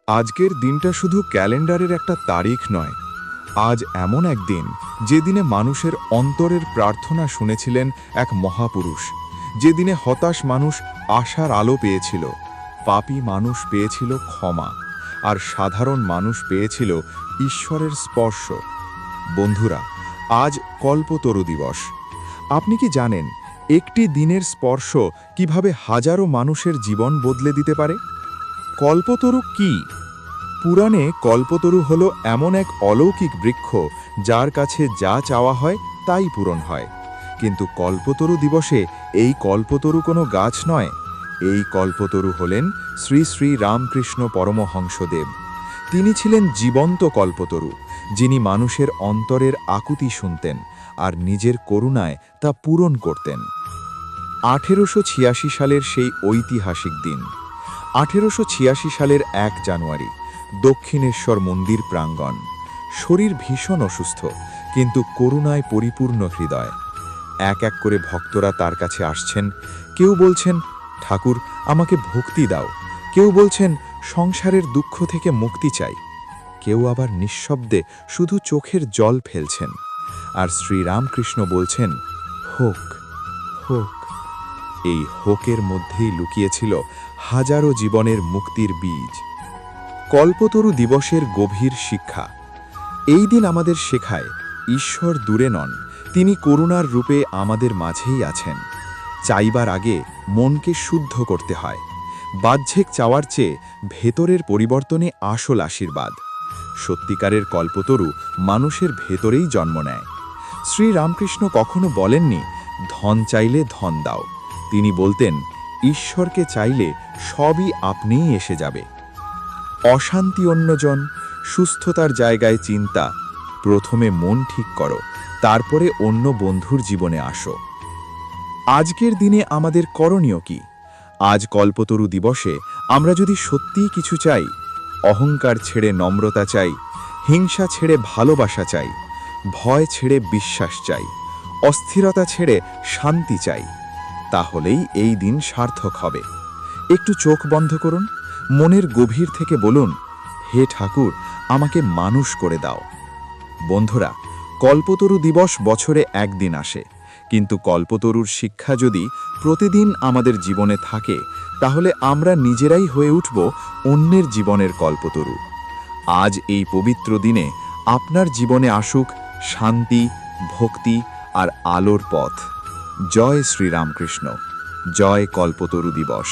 আজকের দিনটা শুধু ক্যালেন্ডারের একটা তারিখ নয়। আজ এমন এক দিন যেদিনে মানুষের অন্তরের প্রার্থনা শুনেছিলেন এক মহাপুরুষ, যেদিনে হতাশ মানুষ আশার আলো পেয়েছিল, পাপী মানুষ পেয়েছিল ক্ষমা, আর সাধারণ মানুষ পেয়েছিল ঈশ্বরের স্পর্শ। বন্ধুরা, আজ কল্পতরু দিবস। আপনি কি জানেন একটি দিনের স্পর্শ কিভাবে হাজারো মানুষের জীবন বদলে দিতে পারে? কল্পতরু কি? পুরাণে কল্পতরু হল এমন এক অলৌকিক বৃক্ষ যার কাছে যা চাওয়া হয় তাই পূরণ হয়। কিন্তু কল্পতরু দিবসে এই কল্পতরু কোনো গাছ নয়। এই কল্পতরু হলেন শ্রী শ্রী রামকৃষ্ণ পরমহংসদেব। তিনি ছিলেন জীবন্ত কল্পতরু, যিনি মানুষের অন্তরের আকুতি শুনতেন আর নিজের করুণায় তা পূরণ করতেন। 1886 সালের সেই ঐতিহাসিক দিন। 1886 সালের 1 জানুয়ারি, দক্ষিণেশ্বর মন্দির প্রাঙ্গণ। শরীর ভীষণ অসুস্থ, কিন্তু করুণায় পরিপূর্ণ হৃদয়। এক এক করে ভক্তরা তার কাছে আসছেন। কেউ বলছেন, ঠাকুর আমাকে ভক্তি দাও। কেউ বলছেন, সংসারের দুঃখ থেকে মুক্তি চাই। কেউ আবার নিঃশব্দে শুধু চোখের জল ফেলছেন। আর শ্রীরামকৃষ্ণ বলছেন, হোক, হোক। এই হোকের মধ্যেই লুকিয়েছিল হাজারো জীবনের মুক্তির বীজ। কল্পতরু দিবসের গভীর শিক্ষা। এই দিন আমাদের শেখায়, ঈশ্বর দূরে নন, তিনি করুণার রূপে আমাদের মাঝেই আছেন। চাইবার আগে মনকে শুদ্ধ করতে হয়। বাহ্যিক চাওয়ার চেয়ে ভেতরের পরিবর্তনে আসল আশীর্বাদ। সত্যিকারের কল্পতরু মানুষের ভেতরেই জন্ম নেয়। শ্রীরামকৃষ্ণ কখনো বলেননি, ধন চাইলে ধন দাও। তিনি বলতেন, ঈশ্বরকে চাইলে সবই আপনিই এসে যাবে। অশান্তি অন্যজন, সুস্থতার জায়গায় চিন্তা। প্রথমে মন ঠিক করো, তারপরে অন্য বন্ধুর জীবনে আসো। আজকের দিনে আমাদের করণীয় কি? আজ কল্পতরু দিবসে আমরা যদি সত্যিই কিছু চাই, অহংকার ছেড়ে নম্রতা চাই, হিংসা ছেড়ে ভালোবাসা চাই, ভয় ছেড়ে বিশ্বাস চাই, অস্থিরতা ছেড়ে শান্তি চাই, তাহলেই এই দিন সার্থক হবে। একটু চোখ বন্ধ করুন, মনের গভীর থেকে বলুন, হে ঠাকুর, আমাকে মানুষ করে দাও। বন্ধুরা, কল্পতরু দিবস বছরে একদিন আসে, কিন্তু কল্পতরুর শিক্ষা যদি প্রতিদিন আমাদের জীবনে থাকে, তাহলে আমরা নিজেরাই হয়ে উঠব অন্যের জীবনের কল্পতরু। আজ এই পবিত্র দিনে আপনার জীবনে আসুক শান্তি, ভক্তি আর আলোর পথ। জয় শ্রীরামকৃষ্ণ, জয় কল্পতরু দিবস।